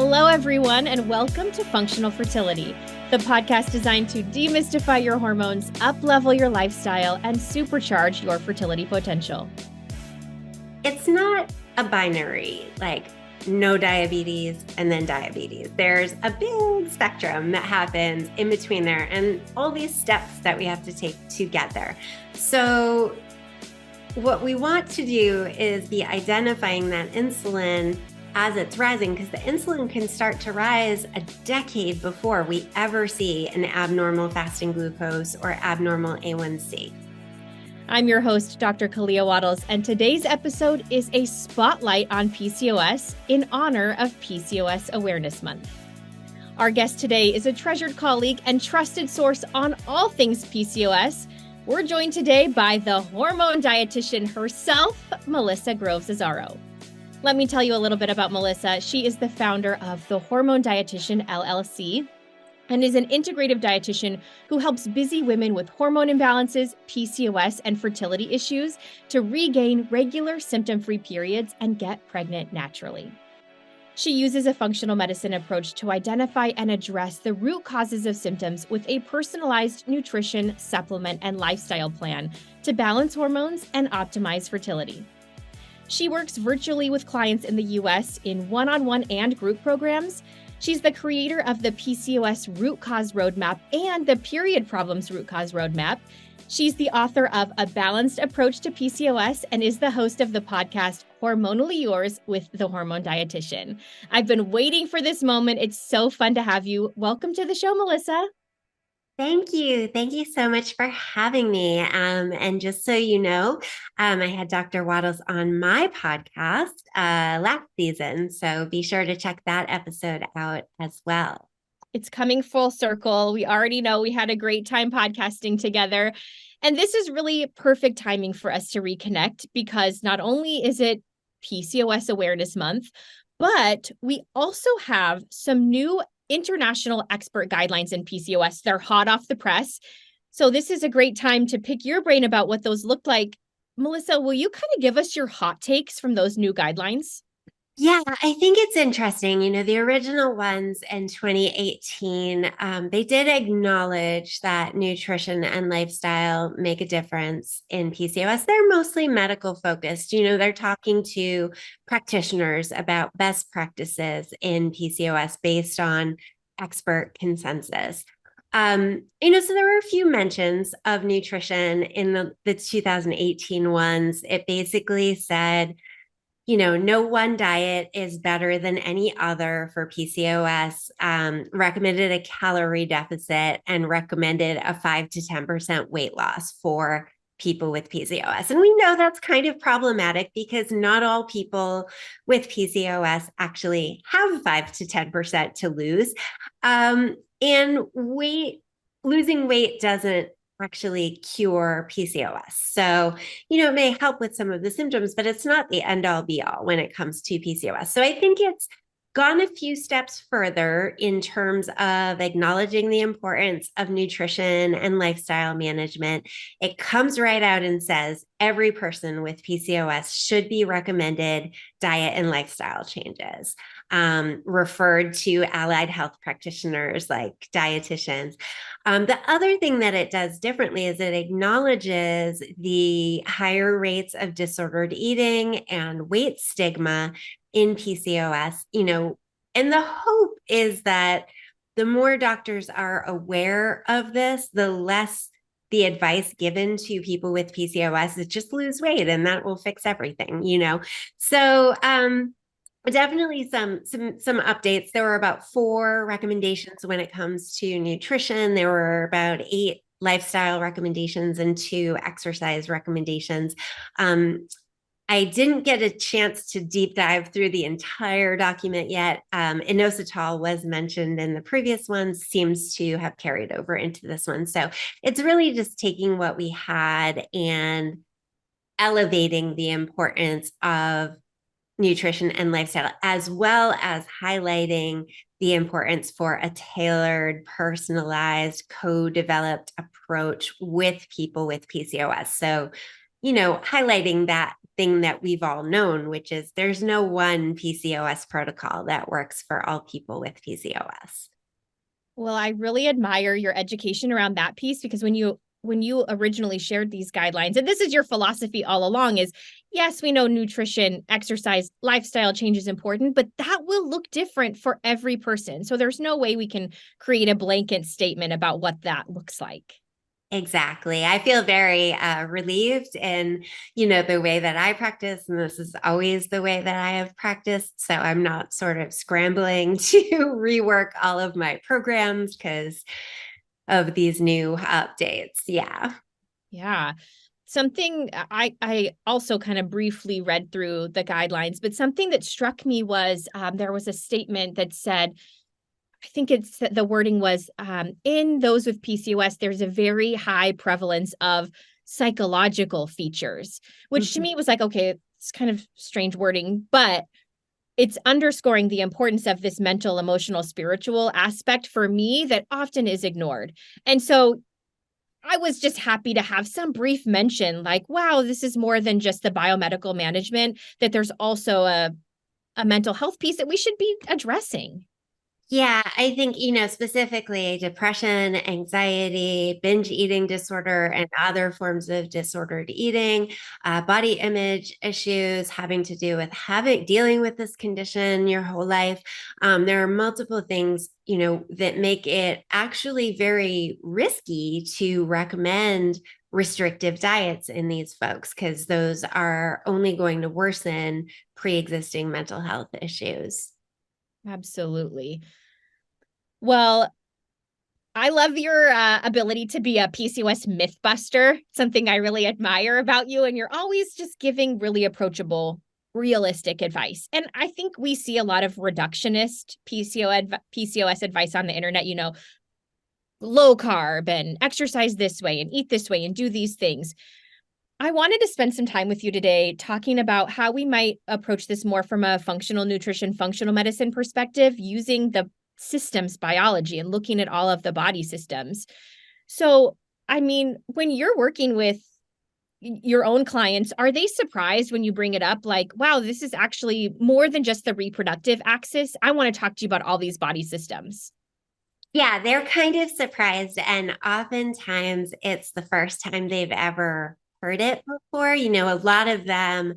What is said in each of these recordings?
Hello, everyone, and welcome to Functional Fertility, the podcast designed to demystify your hormones, up-level your lifestyle, and supercharge your fertility potential. It's not a binary, like no diabetes and then diabetes. There's a big spectrum that happens in between there and all these steps that we have to take to get there. So what we want to do is be identifying that insulin as it's rising, because the insulin can start to rise a decade before we ever see an abnormal fasting glucose or abnormal A1C. I'm your host, Dr. Kalea Wattles, and today's episode is a spotlight on PCOS in honor of PCOS Awareness Month. Our guest today is a treasured colleague and trusted source on all things PCOS. We're joined today by the hormone dietitian herself, Melissa Groves Azzaro. Let me tell you a little bit about Melissa. She is the founder of the Hormone Dietitian LLC and is an integrative dietitian who helps busy women with hormone imbalances, PCOS, and fertility issues to regain regular symptom-free periods and get pregnant naturally. She uses a functional medicine approach to identify and address the root causes of symptoms with a personalized nutrition, supplement, and lifestyle plan to balance hormones and optimize fertility. She works virtually with clients in the U.S. in one-on-one and group programs. She's the creator of the PCOS Root Cause Roadmap and the Period Problems Root Cause Roadmap. She's the author of A Balanced Approach to PCOS and is the host of the podcast Hormonally Yours with the Hormone Dietitian. I've been waiting for this moment. It's so fun to have you. Welcome to the show, Melissa. Thank you. Thank you so much for having me. And just so you know, I had Dr. Wattles on my podcast last season, so be sure to check that episode out as well. It's coming full circle. We already know we had a great time podcasting together. And this is really perfect timing for us to reconnect because not only is it PCOS Awareness Month, but we also have some new international expert guidelines in PCOS. They're hot off the press. So this is a great time to pick your brain about what those look like. Melissa, will you kind of give us your hot takes from those new guidelines? Yeah, I think it's interesting. You know, the original ones in 2018, they did acknowledge that nutrition and lifestyle make a difference in PCOS. They're mostly medical focused. You know, they're talking to practitioners about best practices in PCOS based on expert consensus. So there were a few mentions of nutrition in the 2018 ones. It basically said, no one diet is better than any other for PCOS, recommended a calorie deficit and recommended a 5 to 10% weight loss for people with PCOS. And we know that's kind of problematic because not all people with PCOS actually have 5 to 10% to lose. And losing weight doesn't actually cure PCOS. So, it may help with some of the symptoms, but it's not the end all be all when it comes to PCOS. So I think it's gone a few steps further in terms of acknowledging the importance of nutrition and lifestyle management. It comes right out and says every person with PCOS should be recommended diet and lifestyle changes, referred to allied health practitioners like dietitians. The other thing that it does differently is it acknowledges the higher rates of disordered eating and weight stigma in PCOS, and the hope is that the more doctors are aware of this, the less the advice given to people with PCOS is just lose weight and that will fix everything, So, definitely some updates. There were about 4 recommendations when it comes to nutrition. There were about 8 lifestyle recommendations and 2 exercise recommendations. I didn't get a chance to deep dive through the entire document yet. Inositol was mentioned in the previous ones, seems to have carried over into this one. So it's really just taking what we had and elevating the importance of nutrition and lifestyle, as well as highlighting the importance for a tailored, personalized, co-developed approach with people with PCOS. So highlighting that thing that we've all known, which is there's no one PCOS protocol that works for all people with PCOS. Well, I really admire your education around that piece, because when you originally shared these guidelines, and this is your philosophy all along, is yes, we know nutrition, exercise, lifestyle change is important, but that will look different for every person. So there's no way we can create a blanket statement about what that looks like. Exactly. I feel very relieved in, the way that I practice, and this is always the way that I have practiced. So I'm not sort of scrambling to rework all of my programs because of these new updates. Yeah. Yeah. Something I also kind of briefly read through the guidelines, but something that struck me was there was a statement that said, I think the wording was in those with PCOS, there's a very high prevalence of psychological features, which to Mhm. me was like, okay, it's kind of strange wording, but it's underscoring the importance of this mental, emotional, spiritual aspect for me that often is ignored. And so I was just happy to have some brief mention like, wow, this is more than just the biomedical management, that there's also a mental health piece that we should be addressing. Yeah, I think, specifically depression, anxiety, binge eating disorder, and other forms of disordered eating, body image issues having to do with dealing with this condition your whole life. There are multiple things, that make it actually very risky to recommend restrictive diets in these folks, because those are only going to worsen pre-existing mental health issues. Absolutely. Well, I love your ability to be a PCOS myth buster, something I really admire about you. And you're always just giving really approachable, realistic advice. And I think we see a lot of reductionist PCOS advice on the internet, low carb and exercise this way and eat this way and do these things. I wanted to spend some time with you today talking about how we might approach this more from a functional nutrition, functional medicine perspective, using the systems biology and looking at all of the body systems. So, I mean, when you're working with your own clients, are they surprised when you bring it up? Like, wow, this is actually more than just the reproductive axis. I want to talk to you about all these body systems. Yeah, they're kind of surprised. And oftentimes it's the first time they've ever heard it before. A lot of them,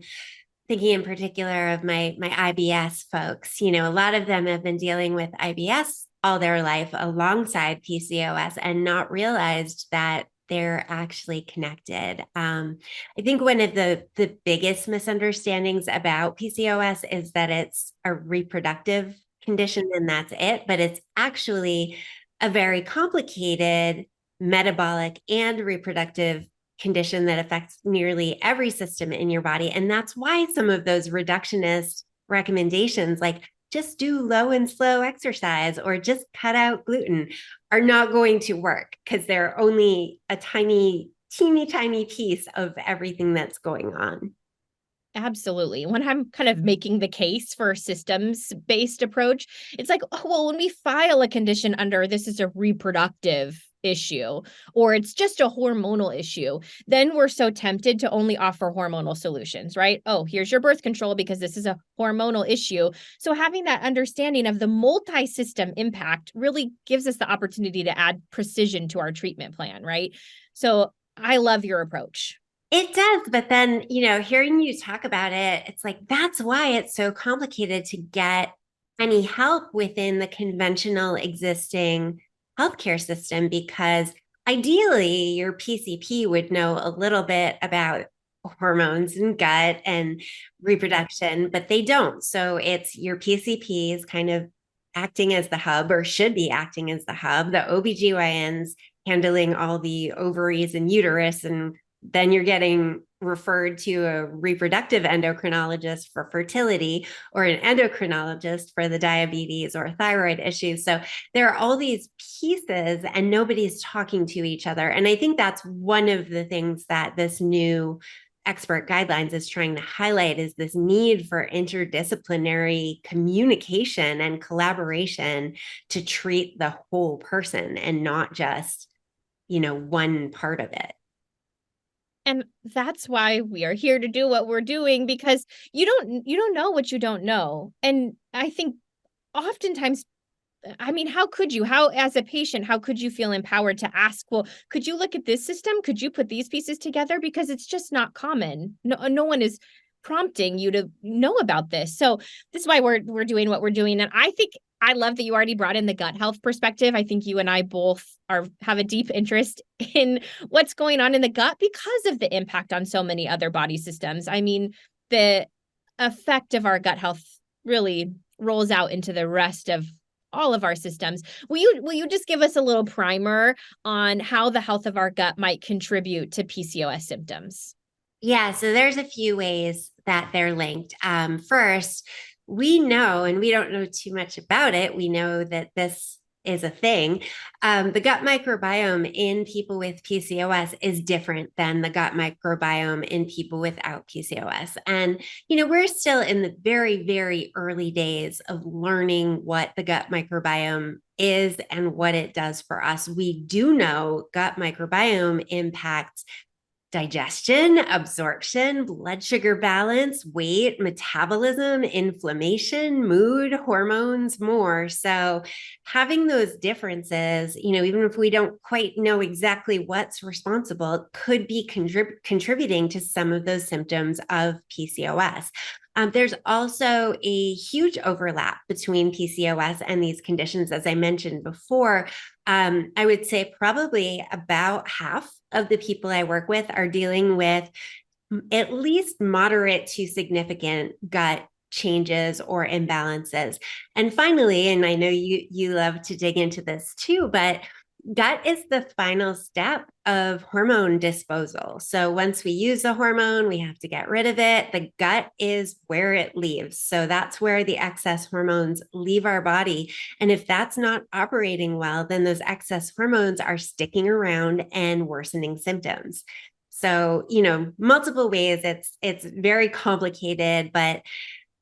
thinking in particular of my IBS folks, a lot of them have been dealing with IBS all their life alongside PCOS and not realized that they're actually connected. I think one of the biggest misunderstandings about PCOS is that it's a reproductive condition and that's it, but it's actually a very complicated metabolic and reproductive condition that affects nearly every system in your body. And that's why some of those reductionist recommendations, like just do low and slow exercise or just cut out gluten, are not going to work because they're only a teeny tiny piece of everything that's going on. Absolutely. When I'm kind of making the case for a systems-based approach, it's like, oh, well, when we file a condition under this is a reproductive issue or it's just a hormonal issue, then we're so tempted to only offer hormonal solutions, right? Oh, here's your birth control because this is a hormonal issue. So having that understanding of the multi-system impact really gives us the opportunity to add precision to our treatment plan, right? So I love your approach. It does, but then, hearing you talk about it, it's like that's why it's so complicated to get any help within the conventional existing healthcare system because ideally your PCP would know a little bit about hormones and gut and reproduction, but they don't. So it's your PCP is kind of acting as the hub or should be acting as the hub, the OBGYNs handling all the ovaries and uterus, and then you're getting referred to a reproductive endocrinologist for fertility or an endocrinologist for the diabetes or thyroid issues. So there are all these pieces and nobody's talking to each other. And I think that's one of the things that this new expert guidelines is trying to highlight is this need for interdisciplinary communication and collaboration to treat the whole person and not just, one part of it. And that's why we are here to do what we're doing, because you don't know what you don't know. And I think oftentimes, I mean, how as a patient, how could you feel empowered to ask, well, could you look at this system? Could you put these pieces together? Because it's just not common. No one is prompting you to know about this. So this is why we're doing what we're doing. And I think I love that you already brought in the gut health perspective. I think you and I both have a deep interest in what's going on in the gut because of the impact on so many other body systems. I mean, the effect of our gut health really rolls out into the rest of all of our systems. Will you just give us a little primer on how the health of our gut might contribute to PCOS symptoms? Yeah, so there's a few ways that they're linked. First, we know, and we don't know too much about it, we know that this is a thing. The gut microbiome in people with PCOS is different than the gut microbiome in people without PCOS. And, we're still in the very, very early days of learning what the gut microbiome is and what it does for us. We do know gut microbiome impacts digestion, absorption, blood sugar balance, weight, metabolism, inflammation, mood, hormones, more. So having those differences, even if we don't quite know exactly what's responsible, could be contributing to some of those symptoms of PCOS. There's also a huge overlap between PCOS and these conditions, as I mentioned before. I would say probably about half of the people I work with are dealing with at least moderate to significant gut changes or imbalances. And finally, and I know you love to dig into this too, but gut is the final step of hormone disposal. So once we use a hormone, we have to get rid of it. The gut is where it leaves. So that's where the excess hormones leave our body. And if that's not operating well, then those excess hormones are sticking around and worsening symptoms. So, multiple ways. It's very complicated, but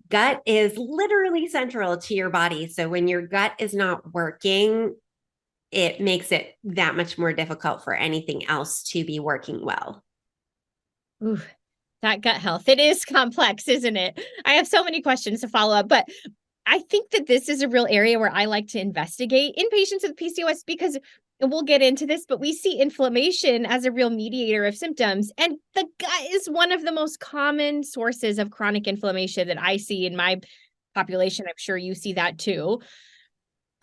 gut is literally central to your body. So when your gut is not working, it makes it that much more difficult for anything else to be working well. Ooh, that gut health. It is complex, isn't it? I have so many questions to follow up, but I think that this is a real area where I like to investigate in patients with PCOS because we'll get into this, but we see inflammation as a real mediator of symptoms. And the gut is one of the most common sources of chronic inflammation that I see in my population. I'm sure you see that too.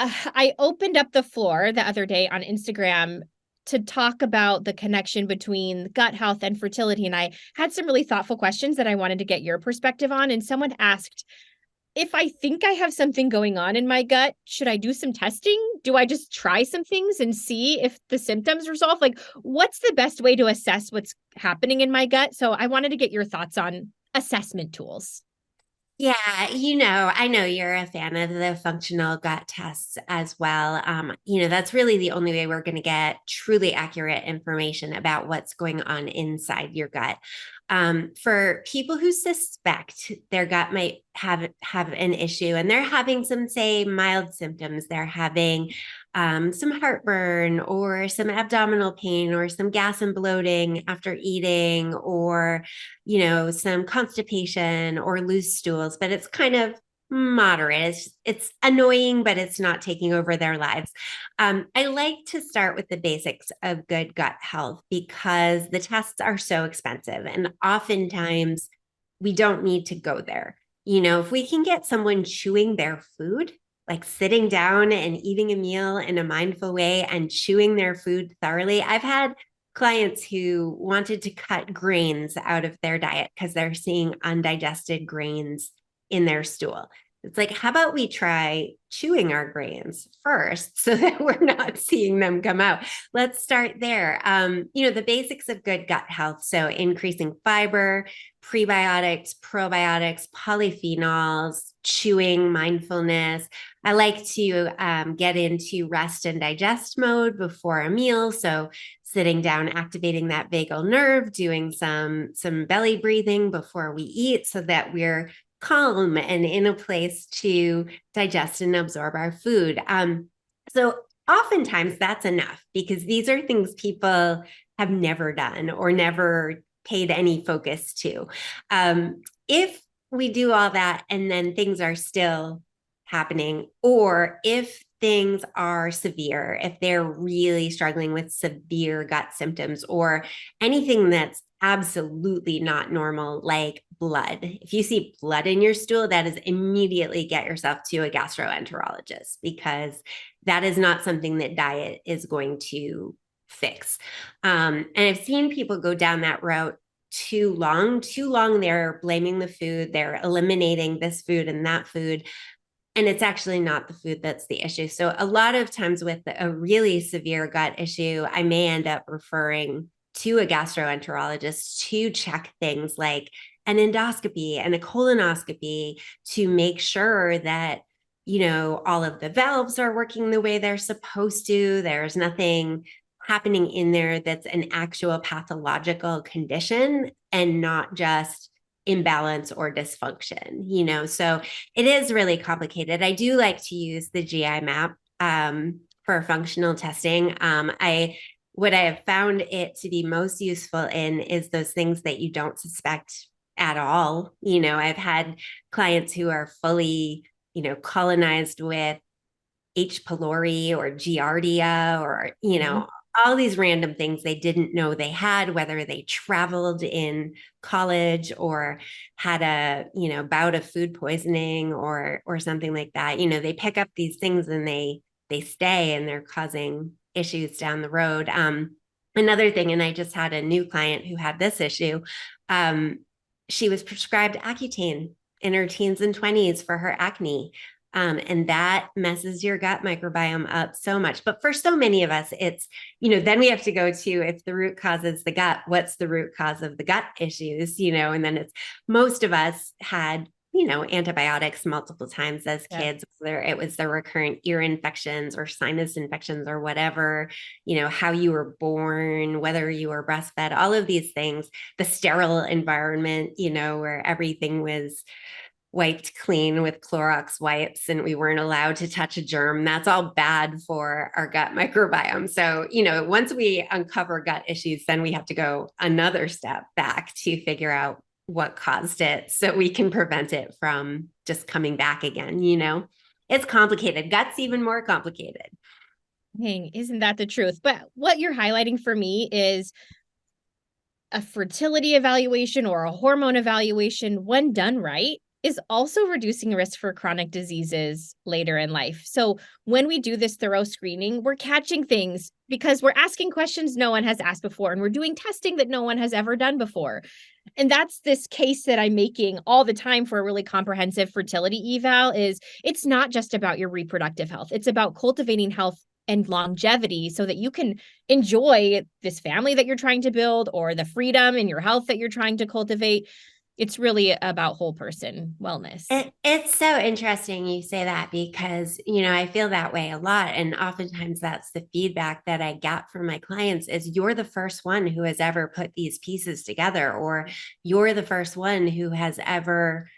I opened up the floor the other day on Instagram to talk about the connection between gut health and fertility. And I had some really thoughtful questions that I wanted to get your perspective on. And someone asked, if I think I have something going on in my gut, should I do some testing? Do I just try some things and see if the symptoms resolve? Like, what's the best way to assess what's happening in my gut? So I wanted to get your thoughts on assessment tools. Yeah, I know you're a fan of the functional gut tests as well. That's really the only way we're going to get truly accurate information about what's going on inside your gut. For people who suspect their gut might have an issue and they're having some, say, mild symptoms, they're having some heartburn or some abdominal pain or some gas and bloating after eating or, some constipation or loose stools, but it's kind of moderate. It's annoying, but it's not taking over their lives. I like to start with the basics of good gut health because the tests are so expensive and oftentimes we don't need to go there. If we can get someone chewing their food, like sitting down and eating a meal in a mindful way and chewing their food thoroughly. I've had clients who wanted to cut grains out of their diet because they're seeing undigested grains in their stool. It's like, how about we try chewing our grains first so that we're not seeing them come out? Let's start there. The basics of good gut health. So increasing fiber, prebiotics, probiotics, polyphenols, chewing, mindfulness. I like to get into rest and digest mode before a meal. So sitting down, activating that vagal nerve, doing some belly breathing before we eat so that we're calm and in a place to digest and absorb our food. So oftentimes that's enough because these are things people have never done or never paid any focus to. If we do all that and then things are still happening, or if things are severe, if they're really struggling with severe gut symptoms or anything that's absolutely not normal, like blood. If you see blood in your stool, that is immediately get yourself to a gastroenterologist, because that is not something that diet is going to fix. And I've seen people go down that route too long. They're blaming the food, they're eliminating this food and that food, and it's actually not the food that's the issue. So a lot of times with a really severe gut issue, I may end up referring to a gastroenterologist to check things like an endoscopy and a colonoscopy to make sure that, all of the valves are working the way they're supposed to. There's nothing happening in there that's an actual pathological condition and not just imbalance or dysfunction, so it is really complicated. I do like to use the GI map for functional testing. What I have found it to be most useful in is those things that you don't suspect at all. I've had clients who are fully, colonized with H. pylori or Giardia or, all these random things they didn't know they had, whether they traveled in college or had a, bout of food poisoning or something like that. They pick up these things and they stay and they're causing issues down the road. Another thing, and I just had a new client who had this issue. She was prescribed Accutane in her teens and 20s for her acne. And that messes your gut microbiome up so much. But for so many of us, it's, then we have to go to, if the root cause is the gut, what's the root cause of the gut issues, and then it's, most of us had, antibiotics multiple times as kids, whether it was the recurrent ear infections or sinus infections or whatever, how you were born, whether you were breastfed, all of these things, the sterile environment, where everything was wiped clean with Clorox wipes and we weren't allowed to touch a germ. That's all bad for our gut microbiome. So, once we uncover gut issues, then we have to go another step back to figure out what caused it so we can prevent it from just coming back again. It's complicated. Gut's even more complicated. Dang, isn't that the truth? But what you're highlighting for me is a fertility evaluation or a hormone evaluation, when done right, is also reducing risk for chronic diseases later in life. So when we do this thorough screening, we're catching things because we're asking questions no one has asked before, and we're doing testing that no one has ever done before. And that's this case that I'm making all the time for a really comprehensive fertility eval. Is it's not just about your reproductive health. It's about cultivating health and longevity so that you can enjoy this family that you're trying to build or the freedom and your health that you're trying to cultivate. It's really about whole person wellness. It's so interesting you say that, because, I feel that way a lot. And oftentimes that's the feedback that I get from my clients is, you're the first one who has ever put these pieces together, or you're the first one who has ever,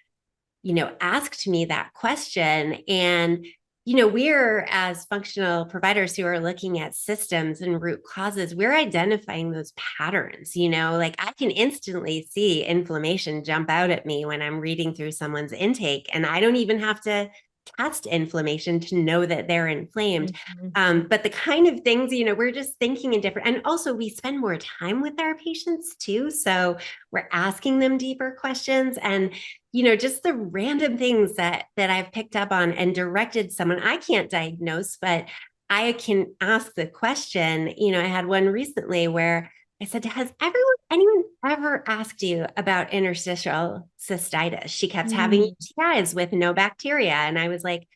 asked me that question. And we're, as functional providers who are looking at systems and root causes, we're identifying those patterns. Like I can instantly see inflammation jump out at me when I'm reading through someone's intake, and I don't even have to test inflammation to know that they're inflamed. But the kind of things, we're just thinking in different, and also we spend more time with our patients too. So we're asking them deeper questions, and just the random things that I've picked up on and directed someone. I can't diagnose, but I can ask the question. I had one recently where I said, has anyone ever asked you about interstitial cystitis? She kept having UTIs with no bacteria. And I was like,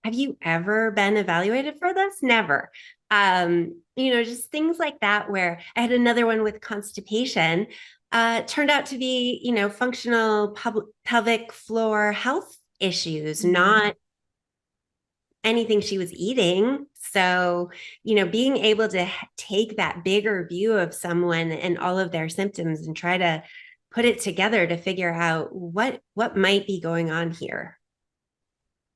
have you ever been evaluated for this? Never. Just things like that, where I had another one with constipation. Turned out to be, functional pelvic floor health issues, not anything she was eating. So, being able to take that bigger view of someone and all of their symptoms and try to put it together to figure out what might be going on here.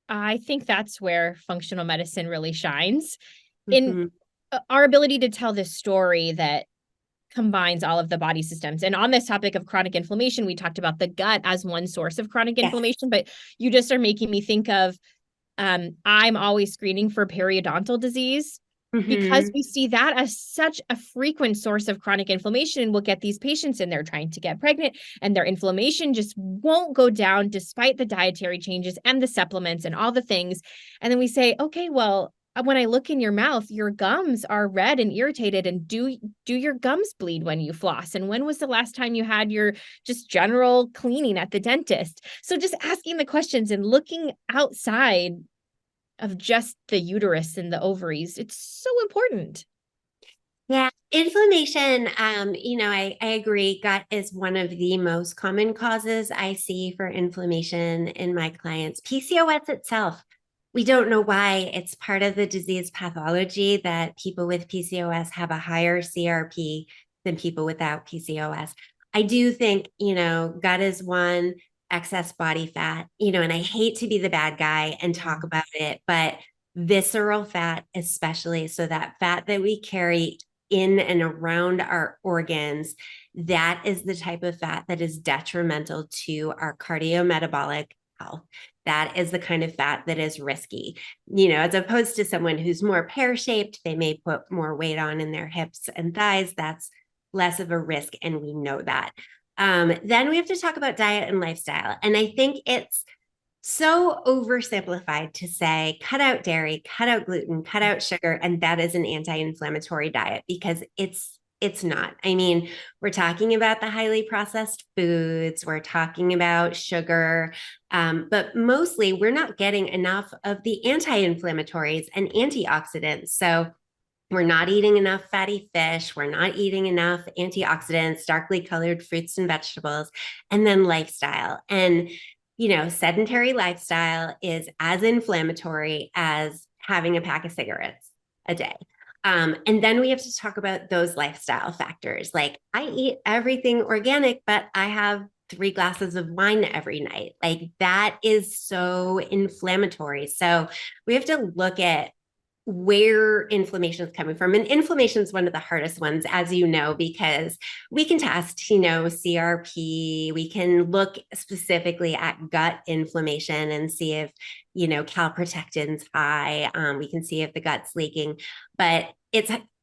I think that's where functional medicine really shines in our ability to tell this story that combines all of the body systems. And on this topic of chronic inflammation, we talked about the gut as one source of chronic inflammation, but you just are making me think of I'm always screening for periodontal disease because we see that as such a frequent source of chronic inflammation. And we'll get these patients and they're trying to get pregnant and their inflammation just won't go down despite the dietary changes and the supplements and all the things. And then we say, okay, well, when I look in your mouth, your gums are red and irritated. And do your gums bleed when you floss? And when was the last time you had your just general cleaning at the dentist? So just asking the questions and looking outside of just the uterus and the ovaries, it's so important. Yeah, inflammation, I agree. Gut is one of the most common causes I see for inflammation in my clients. PCOS itself, we don't know why. It's part of the disease pathology that people with PCOS have a higher CRP than people without PCOS. I do think, gut is one, excess body fat, and I hate to be the bad guy and talk about it, but visceral fat, especially, so that fat that we carry in and around our organs, that is the type of fat that is detrimental to our cardiometabolic health. That is the kind of fat that is risky, as opposed to someone who's more pear-shaped, they may put more weight on in their hips and thighs. That's less of a risk, and we know that. Then we have to talk about diet and lifestyle. And I think it's so oversimplified to say, cut out dairy, cut out gluten, cut out sugar, and that is an anti-inflammatory diet, because it's not. I mean, we're talking about the highly processed foods, we're talking about sugar, but mostly we're not getting enough of the anti-inflammatories and antioxidants. So we're not eating enough fatty fish. We're not eating enough antioxidants, darkly colored fruits and vegetables, and then lifestyle. And sedentary lifestyle is as inflammatory as having a pack of cigarettes a day. And then we have to talk about those lifestyle factors. Like, I eat everything organic, but I have 3 glasses of wine every night. Like, that is so inflammatory. So we have to look at where inflammation is coming from. And inflammation is one of the hardest ones, as you know, because we can test, CRP, we can look specifically at gut inflammation and see if, calprotectin's high. We can see if the gut's leaking, but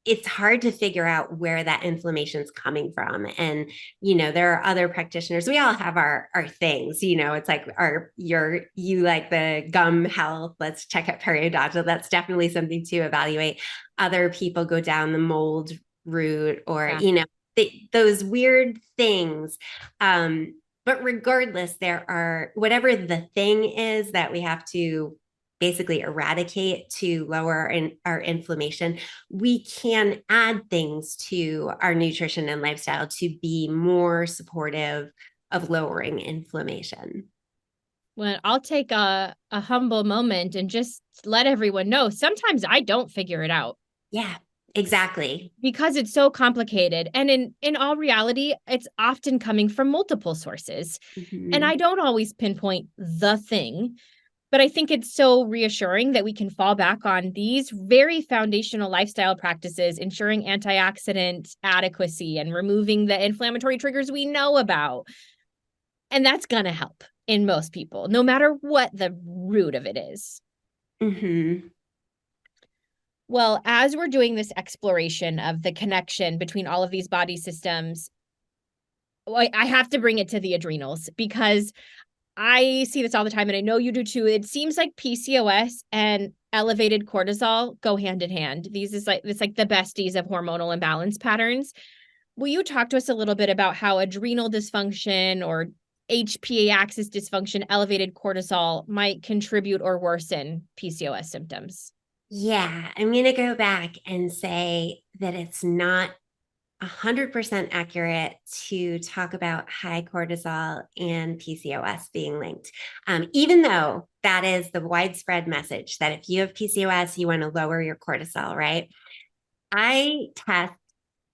it's hard to figure out where that inflammation is coming from. And, there are other practitioners. We all have our things, it's like you like the gum health. Let's check out periodontal. That's definitely something to evaluate. Other people go down the mold route or, those weird things. But regardless, there are, whatever the thing is that we have to basically eradicate to lower our inflammation, we can add things to our nutrition and lifestyle to be more supportive of lowering inflammation. Well, I'll take a humble moment and just let everyone know, sometimes I don't figure it out. Yeah, exactly. Because it's so complicated. And in all reality, it's often coming from multiple sources. And I don't always pinpoint the thing. But I think it's so reassuring that we can fall back on these very foundational lifestyle practices, ensuring antioxidant adequacy and removing the inflammatory triggers we know about. And that's going to help in most people, no matter what the root of it is. Well, as we're doing this exploration of the connection between all of these body systems, I have to bring it to the adrenals, because I see this all the time, and I know you do too. It seems like PCOS and elevated cortisol go hand in hand. It's like the besties of hormonal imbalance patterns. Will you talk to us a little bit about how adrenal dysfunction or HPA axis dysfunction, elevated cortisol, might contribute or worsen PCOS symptoms? Yeah, I'm going to go back and say that it's not 100% accurate to talk about high cortisol and PCOS being linked. Even though that is the widespread message that if you have PCOS, you want to lower your cortisol, right? I test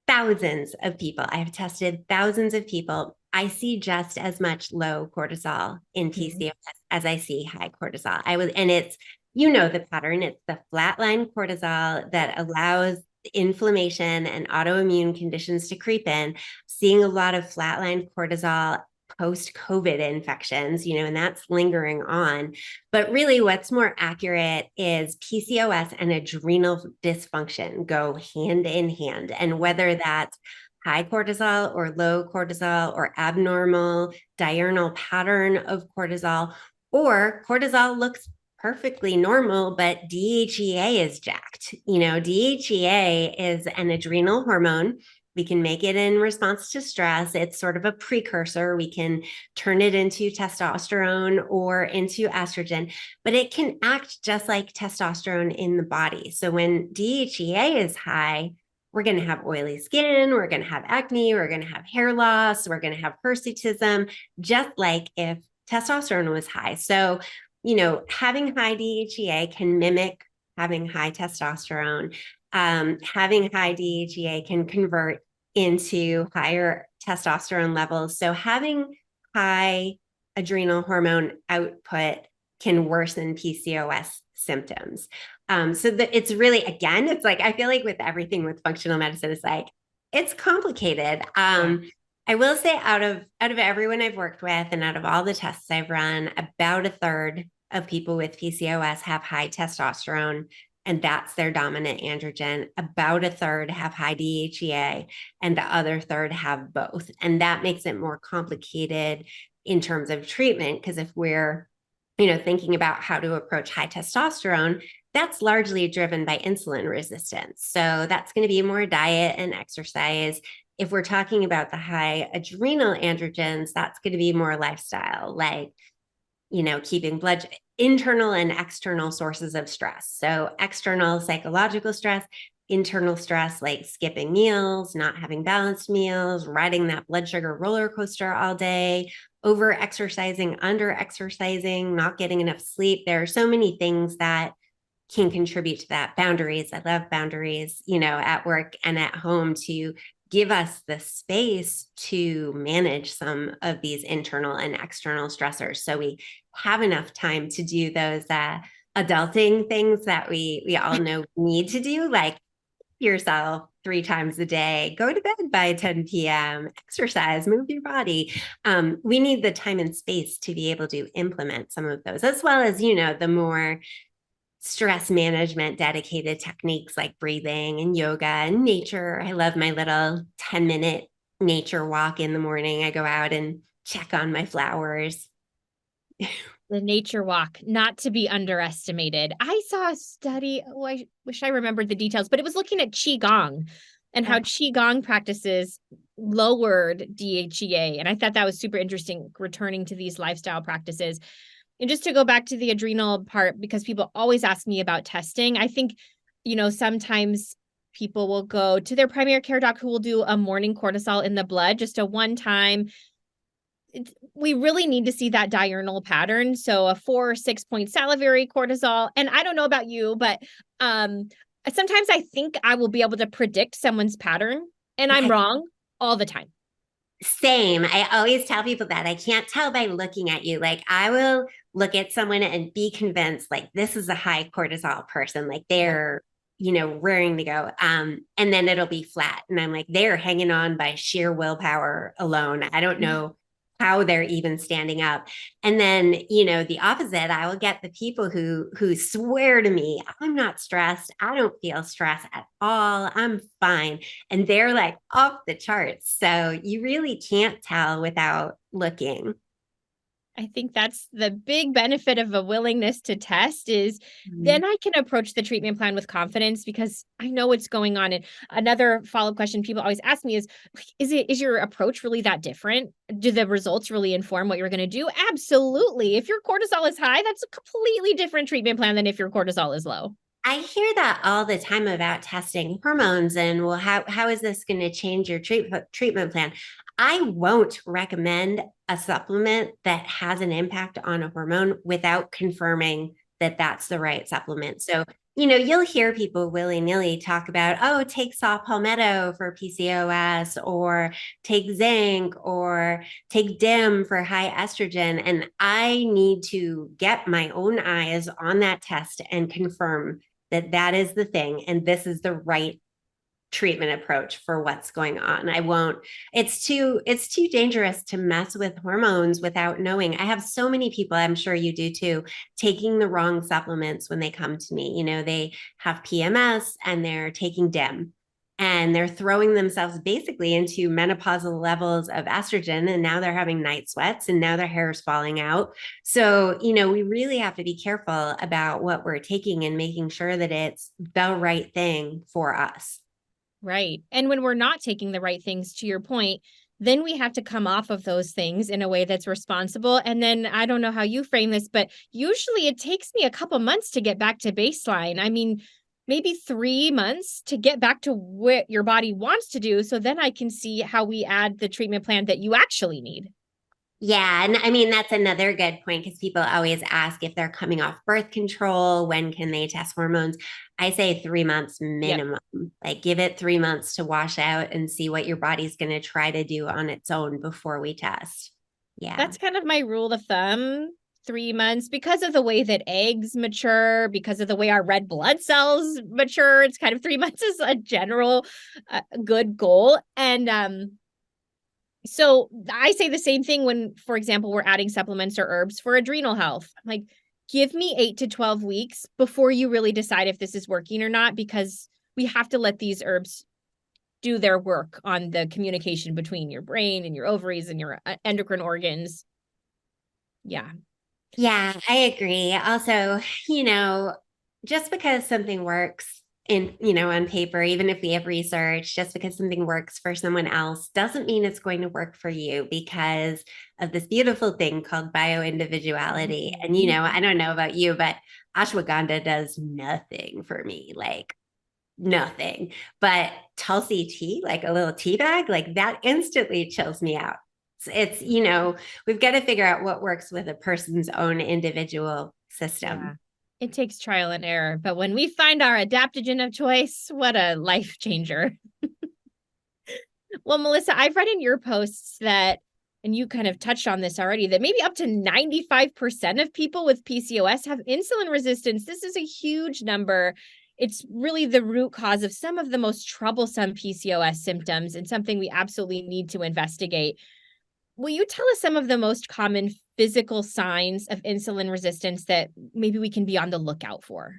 thousands of people. I have tested thousands of people. I see just as much low cortisol in PCOS as I see high cortisol. And it's the pattern. It's the flatline cortisol that allows inflammation and autoimmune conditions to creep in, seeing a lot of flatline cortisol post-COVID infections, and that's lingering on. But really what's more accurate is PCOS and adrenal dysfunction go hand in hand. And whether that's high cortisol or low cortisol or abnormal diurnal pattern of cortisol, or cortisol looks perfectly normal, but DHEA is jacked. DHEA is an adrenal hormone. We can make it in response to stress. It's sort of a precursor. We can turn it into testosterone or into estrogen, but it can act just like testosterone in the body. So when DHEA is high, we're going to have oily skin, we're going to have acne, we're going to have hair loss, we're going to have hirsutism, just like if testosterone was high. So, having high DHEA can mimic having high testosterone. Having high DHEA can convert into higher testosterone levels. So having high adrenal hormone output can worsen PCOS symptoms. So that it's really, again, it's like, I feel like with everything with functional medicine, it's like, it's complicated. I will say out of everyone I've worked with and out of all the tests I've run, about a third of people with PCOS have high testosterone, and that's their dominant androgen. About a third have high DHEA, and the other third have both. And that makes it more complicated in terms of treatment, because if we're, thinking about how to approach high testosterone, that's largely driven by insulin resistance. So that's going to be more diet and exercise. If we're talking about the high adrenal androgens, that's going to be more lifestyle, like, keeping internal and external sources of stress. So external psychological stress, internal stress, like skipping meals, not having balanced meals, riding that blood sugar roller coaster all day, over exercising, under exercising, not getting enough sleep. There are so many things that can contribute to that. Boundaries. I love boundaries, at work and at home, to give us the space to manage some of these internal and external stressors. So we have enough time to do those adulting things that we all know we need to do, like yourself 3 times a day, go to bed by 10 p.m., exercise, move your body. We need the time and space to be able to implement some of those, as well as, the more stress management dedicated techniques like breathing and yoga and nature. I love my little 10-minute nature walk in the morning. I go out and check on my flowers. The nature walk, not to be underestimated. I saw a study, I wish I remembered the details, but it was looking at Qigong and how Qigong practices lowered DHEA. And I thought that was super interesting, returning to these lifestyle practices. And just to go back to the adrenal part, because people always ask me about testing, I think, sometimes people will go to their primary care doc who will do a morning cortisol in the blood, just a one-time. We really need to see that diurnal pattern. So a 4 or 6 point salivary cortisol. And I don't know about you, but sometimes I think I will be able to predict someone's pattern, and I'm wrong all the time. Same. I always tell people that I can't tell by looking at you. Like, I will look at someone and be convinced, like, this is a high cortisol person, like they're, raring to go. And then it'll be flat. And I'm like, they're hanging on by sheer willpower alone. I don't know how they're even standing up. And then, the opposite, I will get the people who swear to me, I'm not stressed. I don't feel stress at all. I'm fine. And they're like off the charts. So you really can't tell without looking. I think that's the big benefit of a willingness to test is then I can approach the treatment plan with confidence because I know what's going on. And another follow-up question people always ask me is your approach really that different? Do the results really inform what you're going to do? Absolutely. If your cortisol is high, that's a completely different treatment plan than if your cortisol is low. I hear that all the time about testing hormones and, well, how is this going to change your treatment plan? I won't recommend a supplement that has an impact on a hormone without confirming that that's the right supplement. So, you'll hear people willy-nilly talk about, oh, take saw palmetto for PCOS, or take zinc, or take DIM for high estrogen. And I need to get my own eyes on that test and confirm that that is the thing and this is the right treatment approach for what's going on. I won't, it's too dangerous to mess with hormones without knowing. I have so many people, I'm sure you do too, taking the wrong supplements when they come to me. They have PMS and they're taking DIM and they're throwing themselves basically into menopausal levels of estrogen. And now they're having night sweats and now their hair is falling out. So, we really have to be careful about what we're taking and making sure that it's the right thing for us. Right. And when we're not taking the right things, to your point, then we have to come off of those things in a way that's responsible. And then I don't know how you frame this, but usually it takes me a couple months to get back to baseline. I mean, maybe 3 months to get back to what your body wants to do. So then I can see how we add the treatment plan that you actually need. Yeah. And I mean, that's another good point because people always ask if they're coming off birth control, when can they test hormones? I say 3 months Yep. minimum. Like give it 3 months to wash out and see what your body's going to try to do on its own before we test. Yeah. That's kind of my rule of thumb. 3 months because of the way that eggs mature, because of the way our red blood cells mature. It's kind of 3 months is a general good goal. And so I say the same thing when, for example, we're adding supplements or herbs for adrenal health. Like, give me 8 to 12 weeks before you really decide if this is working or not, because we have to let these herbs do their work on the communication between your brain and your ovaries and your endocrine organs. Yeah. Yeah, I agree. Also, just because something works on paper, even if we have research, just because something works for someone else doesn't mean it's going to work for you because of this beautiful thing called bio-individuality. And, I don't know about you, but ashwagandha does nothing for me, like nothing. But Tulsi tea, like a little tea bag, like that instantly chills me out. It's, we've got to figure out what works with a person's own individual system. Yeah. It takes trial and error, but when we find our adaptogen of choice, what a life changer. Well, Melissa, I've read in your posts that, and you kind of touched on this already, that maybe up to 95% of people with PCOS have insulin resistance. This is a huge number. It's really the root cause of some of the most troublesome PCOS symptoms and something we absolutely need to investigate. Will you tell us some of the most common physical signs of insulin resistance that maybe we can be on the lookout for?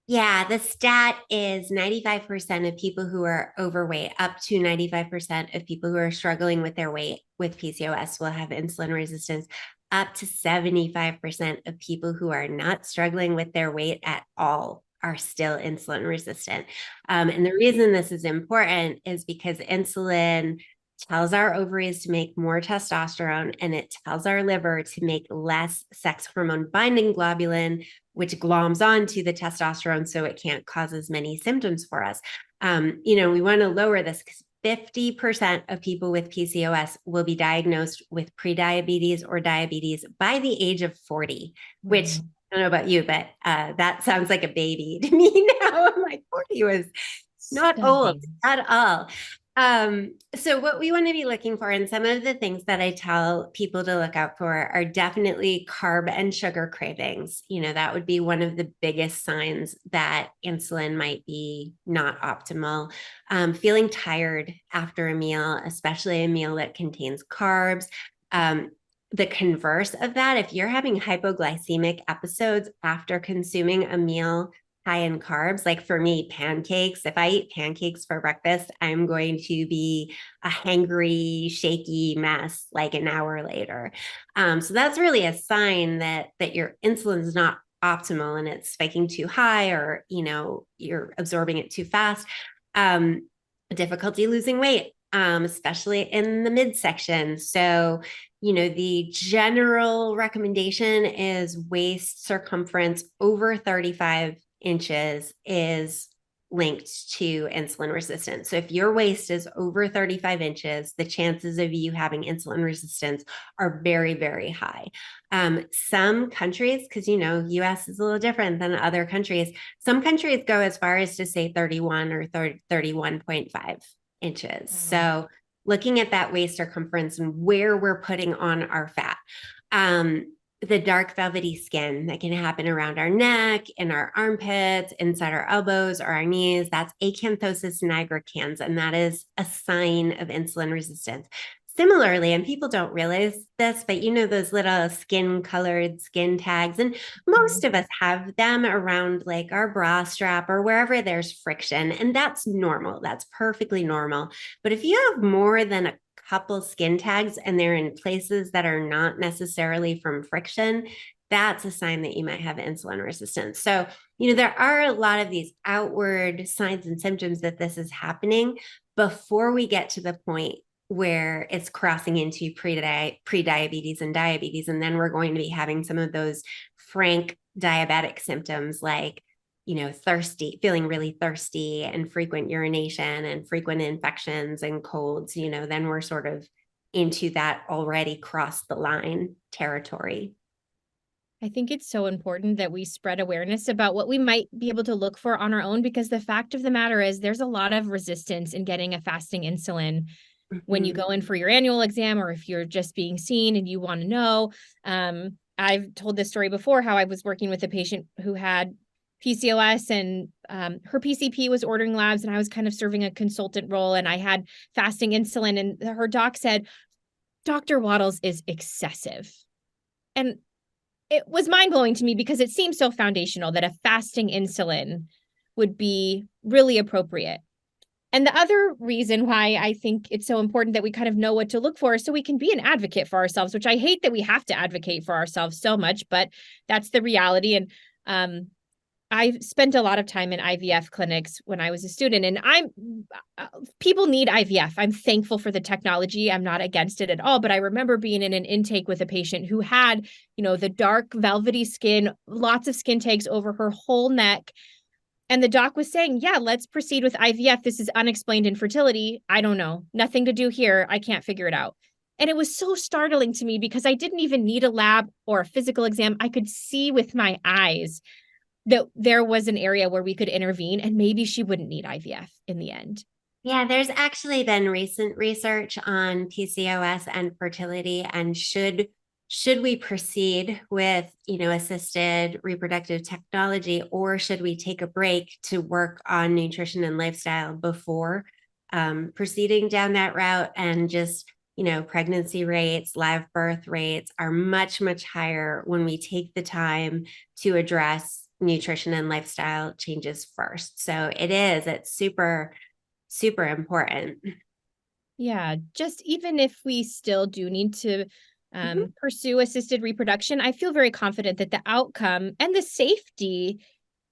Yeah, the stat is 95% of people who are overweight, up to 95% of people who are struggling with their weight with PCOS will have insulin resistance. Up to 75% of people who are not struggling with their weight at all are still insulin resistant. And the reason this is important is because insulin tells our ovaries to make more testosterone and it tells our liver to make less sex hormone binding globulin, which gloms onto the testosterone so it can't cause as many symptoms for us. We want to lower this because 50% of people with PCOS will be diagnosed with prediabetes or diabetes by the age of 40, which I don't know about you, but that sounds like a baby to me now. I'm like, 40 was not old at all. So what we want to be looking for, and some of the things that I tell people to look out for are definitely carb and sugar cravings. That would be one of the biggest signs that insulin might be not optimal. Feeling tired after a meal, especially a meal that contains carbs. The converse of that, if you're having hypoglycemic episodes after consuming a meal high in carbs, like for me, pancakes. If I eat pancakes for breakfast, I'm going to be a hangry, shaky mess like an hour later. So that's really a sign that your insulin is not optimal and it's spiking too high, or you're absorbing it too fast. Difficulty losing weight, especially in the midsection. So the general recommendation is waist circumference over 35 inches is linked to insulin resistance. So if your waist is over 35 inches, the chances of you having insulin resistance are very, very high. Some countries, because US is a little different than other countries, some countries go as far as to say 31 or 31.5 inches. So looking at that waist circumference and where we're putting on our fat. the dark velvety skin that can happen around our neck, in our armpits, inside our elbows or our knees. That's acanthosis nigricans, and that is a sign of insulin resistance. Similarly, and people don't realize this, but you know those little skin colored skin tags, and most of us have them around like our bra strap or wherever there's friction, and that's normal. That's perfectly normal. But if you have more than a couple skin tags and they're in places that are not necessarily from friction, that's a sign that you might have insulin resistance. So, there are a lot of these outward signs and symptoms that this is happening before we get to the point where it's crossing into pre-diabetes and diabetes. And then we're going to be having some of those frank diabetic symptoms like feeling really thirsty and frequent urination and frequent infections and colds, then we're sort of into that already crossed the line territory. I think it's so important that we spread awareness about what we might be able to look for on our own, because the fact of the matter is there's a lot of resistance in getting a fasting insulin when you go in for your annual exam, or if you're just being seen and you want to know. I've told this story before, how I was working with a patient who had PCOS, and her PCP was ordering labs, and I was kind of serving a consultant role, and I had fasting insulin, and her doc said, "Dr. Wattles is excessive." And it was mind-blowing to me because it seems so foundational that a fasting insulin would be really appropriate. And the other reason why I think it's so important that we kind of know what to look for is so we can be an advocate for ourselves, which I hate that we have to advocate for ourselves so much, but that's the reality. And I spent a lot of time in IVF clinics when I was a student, and people need IVF. I'm thankful for the technology. I'm not against it at all, but I remember being in an intake with a patient who had, the dark velvety skin, lots of skin tags over her whole neck. And the doc was saying, yeah, let's proceed with IVF. This is unexplained infertility. I don't know. Nothing to do here. I can't figure it out. And it was so startling to me because I didn't even need a lab or a physical exam. I could see with my eyes that there was an area where we could intervene, and maybe she wouldn't need IVF in the end. Yeah, there's actually been recent research on PCOS and fertility, and should we proceed with, assisted reproductive technology, or should we take a break to work on nutrition and lifestyle before proceeding down that route? And just, pregnancy rates, live birth rates are much, much higher when we take the time to address nutrition and lifestyle changes first. So it's super, super important. Yeah, just even if we still do need to pursue assisted reproduction, I feel very confident that the outcome and the safety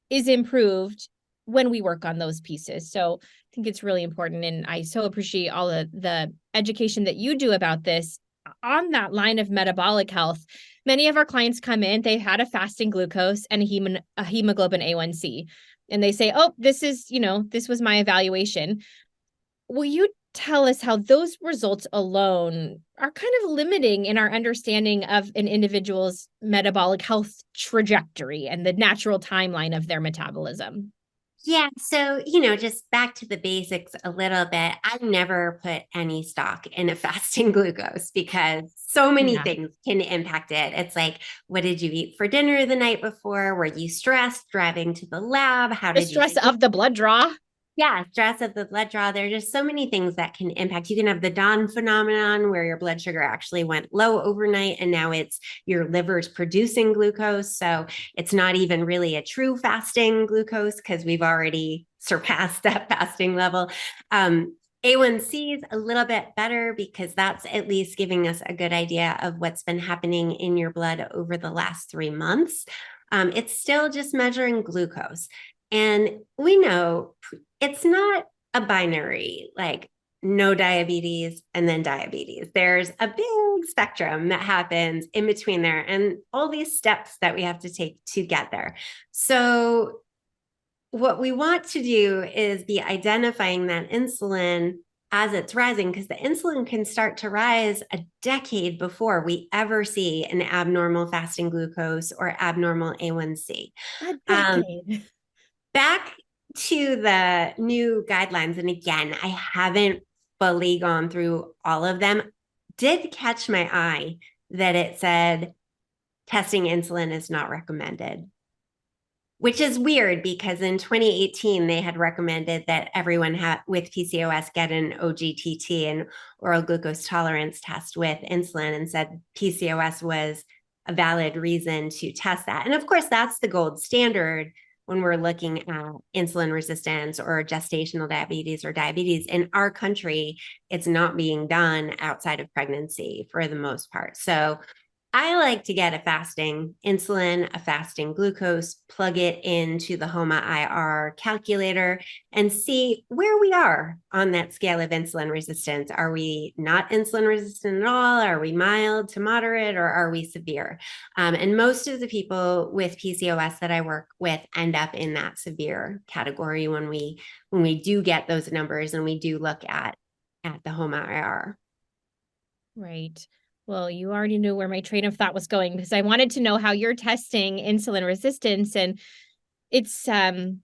is improved when we work on those pieces. So I think it's really important. And I so appreciate all of the education that you do about this. On that line of metabolic health, many of our clients come in, they had a fasting glucose and a hemoglobin A1C. And they say, oh, this was my evaluation. Will you tell us how those results alone are kind of limiting in our understanding of an individual's metabolic health trajectory and the natural timeline of their metabolism? Yeah. So, just back to the basics a little bit. I never put any stock in a fasting glucose because so many things can impact it. It's like, what did you eat for dinner the night before? Were you stressed driving to the lab? How did The stress of the blood draw? Yeah, stress of the blood draw. There are just so many things that can impact. You can have the dawn phenomenon where your blood sugar actually went low overnight and now it's your liver's producing glucose. So it's not even really a true fasting glucose because we've already surpassed that fasting level. A1C is a little bit better because that's at least giving us a good idea of what's been happening in your blood over the last 3 months. It's still just measuring glucose. And we know it's not a binary, like no diabetes and then diabetes. There's a big spectrum that happens in between there and all these steps that we have to take to get there. So what we want to do is be identifying that insulin as it's rising, because the insulin can start to rise a decade before we ever see an abnormal fasting glucose or abnormal A1C. A decade. Back to the new guidelines, and again, I haven't fully gone through all of them. Did catch my eye that it said testing insulin is not recommended, which is weird because in 2018, they had recommended that everyone with PCOS get an OGTT, an oral glucose tolerance test with insulin, and said PCOS was a valid reason to test that. And of course, that's the gold standard when we're looking at insulin resistance or gestational diabetes or diabetes. In our country, it's not being done outside of pregnancy for the most part. So I like to get a fasting insulin, a fasting glucose, plug it into the HOMA-IR calculator and see where we are on that scale of insulin resistance. Are we not insulin resistant at all? Are we mild to moderate, or are we severe? And most of the people with PCOS that I work with end up in that severe category when we do get those numbers and we do look at the HOMA-IR. Right. Well, you already knew where my train of thought was going, because I wanted to know how you're testing insulin resistance. And it's the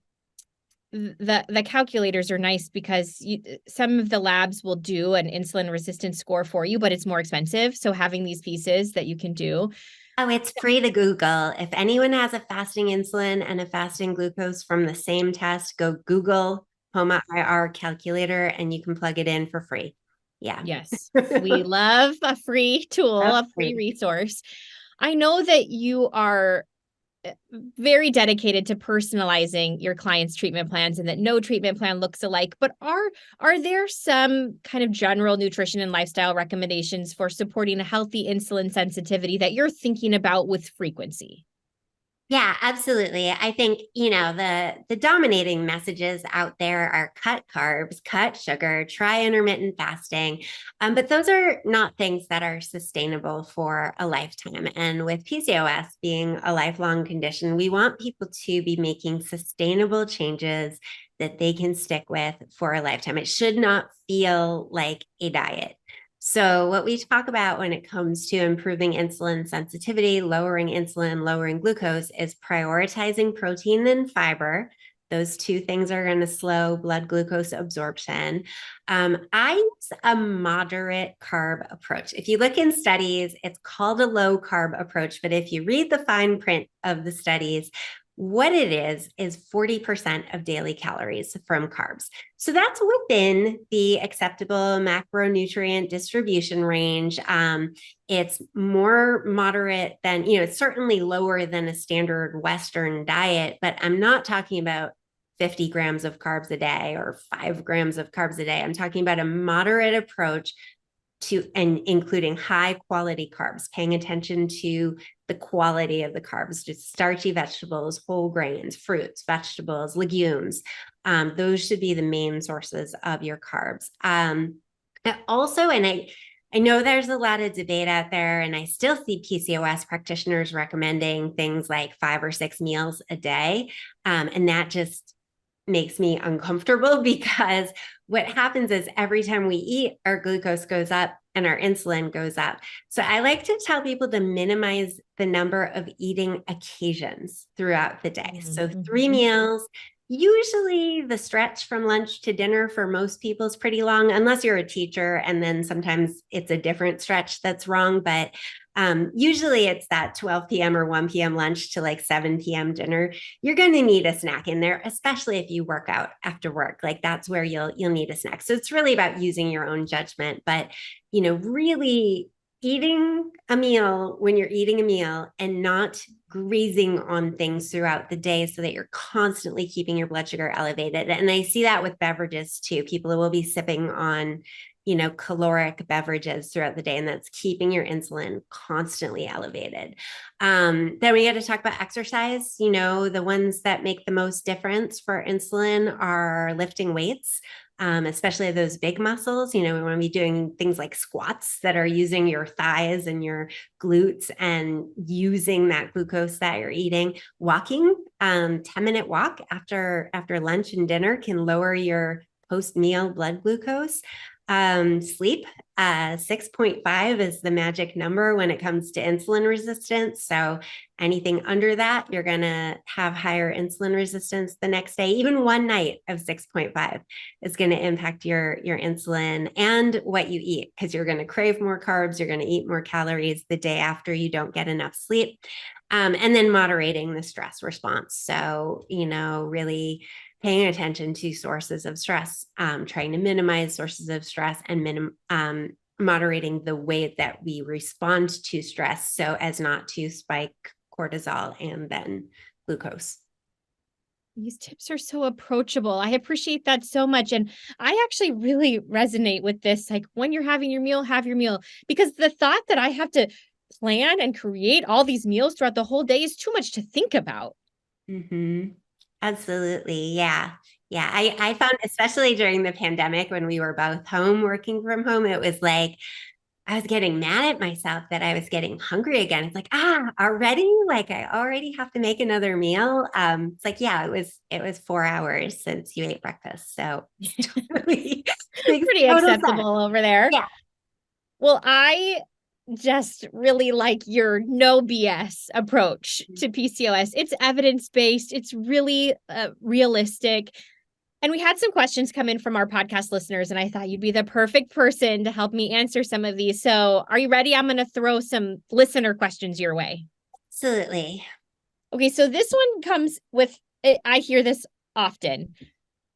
calculators are nice because some of the labs will do an insulin resistance score for you, but it's more expensive. So having these pieces that you can do. Oh, it's free to Google. If anyone has a fasting insulin and a fasting glucose from the same test, go Google HOMA-IR calculator and you can plug it in for free. Yeah. Yes. We love a free tool, a free resource. I know that you are very dedicated to personalizing your clients' treatment plans, and that no treatment plan looks alike. But are there some kind of general nutrition and lifestyle recommendations for supporting a healthy insulin sensitivity that you're thinking about with frequency? Yeah, absolutely. I think, the dominating messages out there are cut carbs, cut sugar, try intermittent fasting. But those are not things that are sustainable for a lifetime. And with PCOS being a lifelong condition, we want people to be making sustainable changes that they can stick with for a lifetime. It should not feel like a diet. So what we talk about when it comes to improving insulin sensitivity, lowering insulin, lowering glucose, is prioritizing protein and fiber. Those two things are going to slow blood glucose absorption. I use a moderate carb approach. If you look in studies, it's called a low carb approach, but if you read the fine print of the studies, what it is 40% of daily calories from carbs. So that's within the acceptable macronutrient distribution range. It's more moderate than, it's certainly lower than a standard Western diet, but I'm not talking about 50 grams of carbs a day or 5 grams of carbs a day. I'm talking about a moderate approach and including high quality carbs, paying attention to the quality of the carbs, just starchy vegetables, whole grains, fruits, vegetables, legumes. Those should be the main sources of your carbs. Also, and I know there's a lot of debate out there, and I still see PCOS practitioners recommending things like 5 or 6 meals a day. And that just makes me uncomfortable, because what happens is every time we eat, our glucose goes up and our insulin goes up. So I like to tell people to minimize the number of eating occasions throughout the day. So 3 meals. Usually the stretch from lunch to dinner for most people is pretty long, unless you're a teacher, and then sometimes it's a different stretch that's wrong. But usually it's that 12 p.m. or 1 p.m. lunch to like 7 p.m. dinner. You're going to need a snack in there, especially if you work out after work. Like that's where you'll need a snack. So it's really about using your own judgment, but really eating a meal when you're eating a meal and not grazing on things throughout the day so that you're constantly keeping your blood sugar elevated. And I see that with beverages too. People will be sipping on, caloric beverages throughout the day, and that's keeping your insulin constantly elevated. Then we got to talk about exercise. The ones that make the most difference for insulin are lifting weights. Especially those big muscles. We want to be doing things like squats that are using your thighs and your glutes and using that glucose that you're eating. Walking, 10-minute walk after lunch and dinner can lower your post-meal blood glucose. Sleep, 6.5 is the magic number when it comes to insulin resistance. So anything under that, you're going to have higher insulin resistance the next day. Even one night of 6.5 is going to impact your insulin and what you eat, because you're going to crave more carbs. You're going to eat more calories the day after you don't get enough sleep. And then moderating the stress response. So, really paying attention to sources of stress, trying to minimize sources of stress, and moderating the way that we respond to stress so as not to spike cortisol and then glucose. These tips are so approachable. I appreciate that so much. And I actually really resonate with this. Like, when you're having your meal, have your meal. Because the thought that I have to plan and create all these meals throughout the whole day is too much to think about. Mm-hmm. Absolutely. Yeah. Yeah. I found, especially during the pandemic when we were both home working from home, it was like I was getting mad at myself that I was getting hungry again. It's like, already? Like, I already have to make another meal. It's like, yeah, it was 4 hours since you ate breakfast. So it's totally makes Pretty total acceptable sense. over there. Yeah. Well, I just really like your no BS approach to PCOS. It's evidence-based. It's really realistic. And we had some questions come in from our podcast listeners, and I thought you'd be the perfect person to help me answer some of these. So are you ready? I'm going to throw some listener questions your way. Absolutely. Okay, so this one comes with, I hear this often.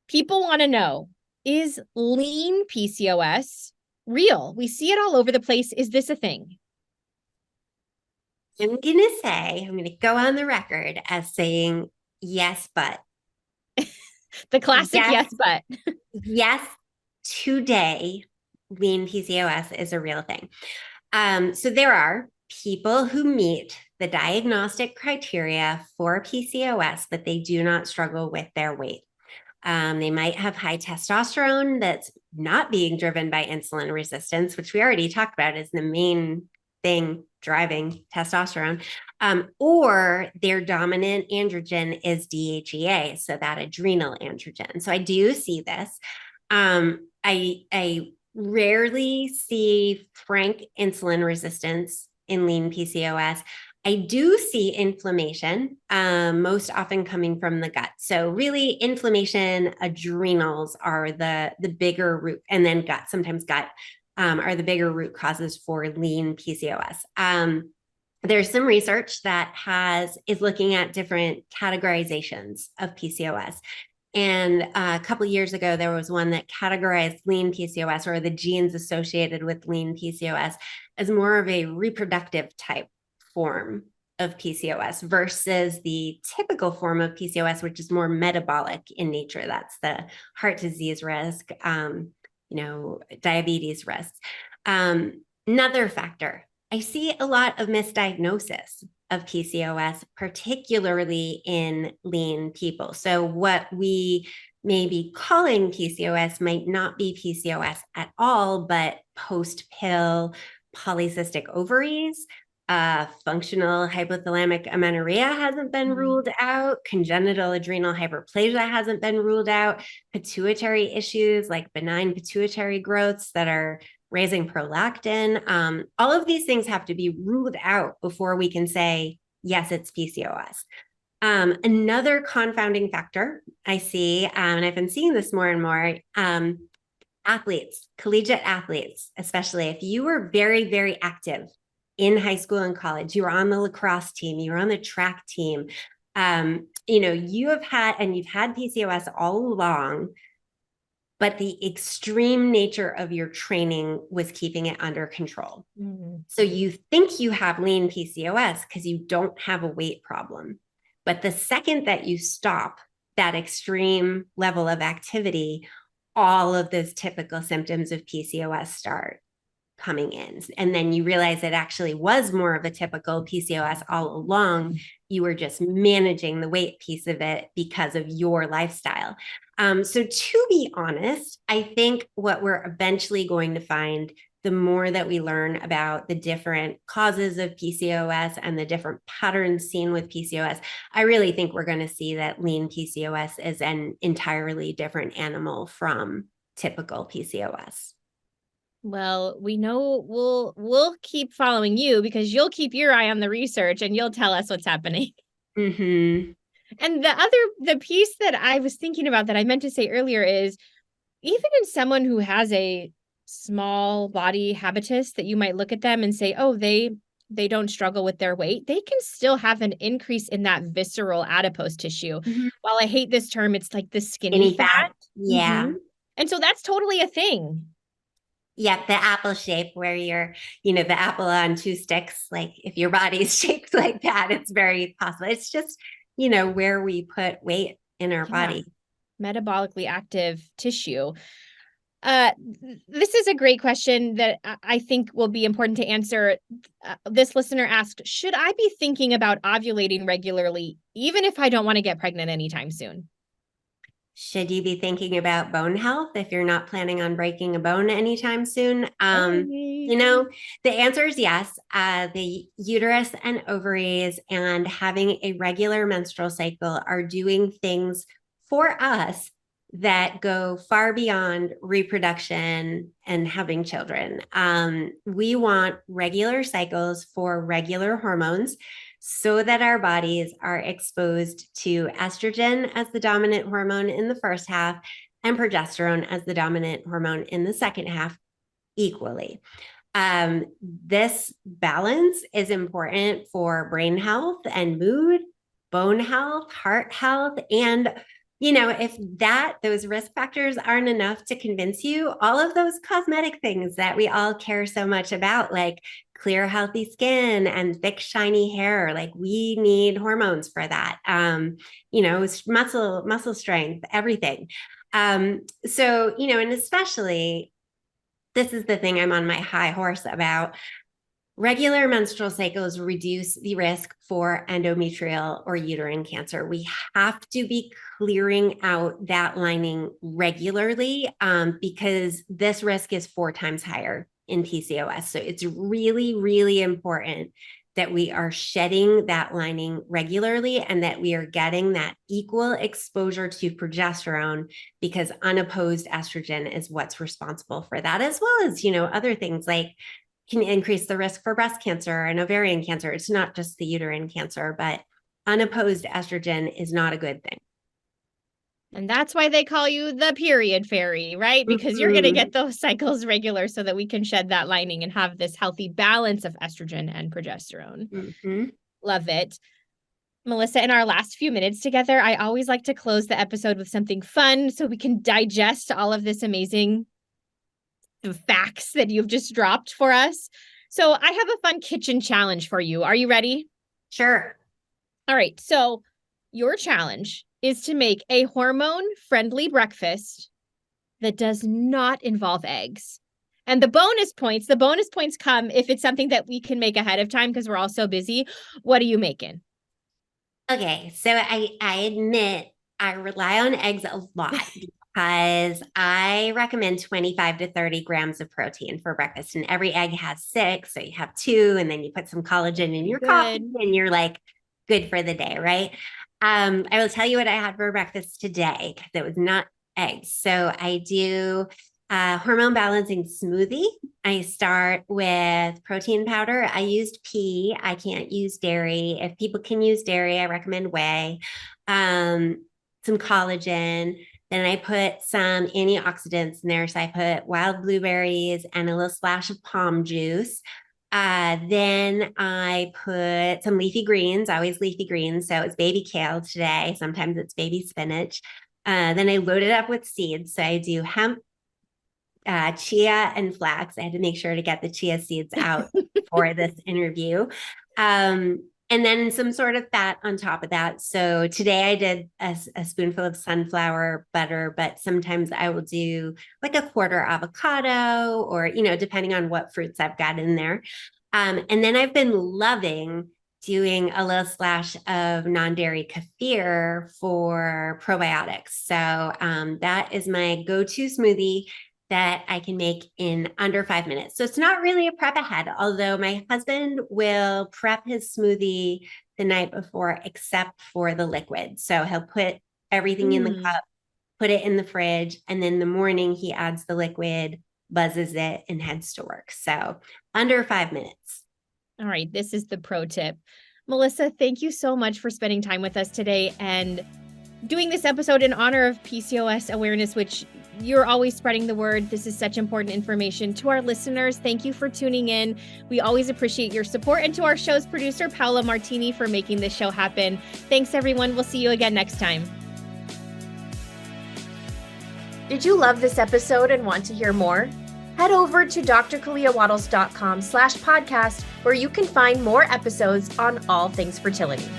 People want to know, is lean PCOS real? We see it all over the place. Is this a thing? I'm going to go on the record as saying yes, but. The classic Yes, yes, but. yes, today, lean PCOS is a real thing. So there are people who meet the diagnostic criteria for PCOS, but they do not struggle with their weight. They might have high testosterone that's not being driven by insulin resistance, which we already talked about is the main thing driving testosterone, or their dominant androgen is DHEA, so that adrenal androgen. So I do see this. I rarely see frank insulin resistance in lean PCOS. I do see inflammation, most often coming from the gut. So really inflammation, adrenals are the bigger root, and then gut, sometimes gut are the bigger root causes for lean PCOS. There's some research that is looking at different categorizations of PCOS. And a couple of years ago, there was one that categorized lean PCOS, or the genes associated with lean PCOS, as more of a reproductive type form of PCOS versus the typical form of PCOS, which is more metabolic in nature. That's the heart disease risk, diabetes risks. Another factor, I see a lot of misdiagnosis of PCOS, particularly in lean people. So what we may be calling PCOS might not be PCOS at all, but post-pill polycystic ovaries, functional hypothalamic amenorrhea hasn't been ruled out. Congenital adrenal hyperplasia hasn't been ruled out. Pituitary issues like benign pituitary growths that are raising prolactin. All of these things have to be ruled out before we can say, yes, it's PCOS. Another confounding factor I see, and I've been seeing this more and more, athletes, collegiate athletes, especially if you were very, very active in high school and college, you were on the lacrosse team, you were on the track team, you've had PCOS all along, but the extreme nature of your training was keeping it under control. Mm-hmm. So you think you have lean PCOS because you don't have a weight problem. But the second that you stop that extreme level of activity, all of those typical symptoms of PCOS start coming in. And then you realize it actually was more of a typical PCOS all along. You were just managing the weight piece of it because of your lifestyle. So to be honest, I think what we're eventually going to find, the more that we learn about the different causes of PCOS and the different patterns seen with PCOS, I really think we're going to see that lean PCOS is an entirely different animal from typical PCOS. Well, we know we'll keep following you because you'll keep your eye on the research and you'll tell us what's happening. Mm-hmm. And the piece that I was thinking about that I meant to say earlier is even in someone who has a small body habitus that you might look at them and say, "Oh, they don't struggle with their weight." They can still have an increase in that visceral adipose tissue. Mm-hmm. While I hate this term, it's like the skinny Skinny fat. fat. Yeah. Mhm. And so that's totally a thing. Yeah, the apple shape where the apple on two sticks, like if your body's shaped like that, it's very possible. It's just, where we put weight in our Yeah. body. Metabolically active tissue. This is a great question that I think will be important to answer. This listener asked, should I be thinking about ovulating regularly, even if I don't want to get pregnant anytime soon? Should you be thinking about bone health if you're not planning on breaking a bone anytime soon? Hey. The answer is yes. The uterus and ovaries and having a regular menstrual cycle are doing things for us that go far beyond reproduction and having children. We want regular cycles for regular hormones so that our bodies are exposed to estrogen as the dominant hormone in the first half and progesterone as the dominant hormone in the second half equally. This balance is important for brain health and mood, bone health, heart health, and if those risk factors aren't enough to convince you, all of those cosmetic things that we all care so much about, like clear, healthy skin and thick, shiny hair, like we need hormones for that. Muscle strength, everything. And especially this is the thing I'm on my high horse about. Regular menstrual cycles reduce the risk for endometrial or uterine cancer. We have to be clearing out that lining regularly because this risk is 4 times higher in PCOS. So it's really, really important that we are shedding that lining regularly and that we are getting that equal exposure to progesterone because unopposed estrogen is what's responsible for that, as well as, other things like can increase the risk for breast cancer and ovarian cancer. It's not just the uterine cancer, but unopposed estrogen is not a good thing. And that's why they call you the period fairy, right? Because you're going to get those cycles regular so that we can shed that lining and have this healthy balance of estrogen and progesterone. Mm-hmm. Love it. Melissa, in our last few minutes together, I always like to close the episode with something fun so we can digest all of this amazing facts that you've just dropped for us. So I have a fun kitchen challenge for you. Are you ready? Sure. All right. So your challenge is to make a hormone-friendly breakfast that does not involve eggs. And the bonus points come if it's something that we can make ahead of time because we're all so busy. What are you making? Okay, so I admit I rely on eggs a lot because I recommend 25 to 30 grams of protein for breakfast. And every egg has 6, so you have 2, and then you put some collagen in your coffee and you're like good for the day, right? I will tell you what I had for breakfast today because it was not eggs. So I do hormone balancing smoothie. I start with protein powder. I used pea. I can't use dairy. If people can use dairy, I recommend whey. Some collagen. Then I put some antioxidants in there. So I put wild blueberries and a little splash of palm juice. Then I put some leafy greens, always leafy greens. So it's baby kale today. Sometimes it's baby spinach. Then I load it up with seeds. So I do hemp, chia, and flax. I had to make sure to get the chia seeds out for this interview. And then some sort of fat on top of that. So today I did a spoonful of sunflower butter, but sometimes I will do like a quarter avocado or, depending on what fruits I've got in there. And then I've been loving doing a little splash of non-dairy kefir for probiotics. So that is my go-to smoothie that I can make in under 5 minutes. So it's not really a prep ahead, although my husband will prep his smoothie the night before, except for the liquid. So he'll put everything in the cup, put it in the fridge, and then in the morning he adds the liquid buzzes it, and heads to work. So under 5 minutes. All right, this is the pro tip. Melissa, thank you so much for spending time with us today and doing this episode in honor of PCOS awareness, which you're always spreading the word. This is such important information to our listeners. Thank you for tuning in. We always appreciate your support, and to our show's producer, Paola Martini, for making this show happen. Thanks, everyone. We'll see you again next time. Did you love this episode and want to hear more? Head over to drkaleawattles.com/podcast, where you can find more episodes on all things fertility.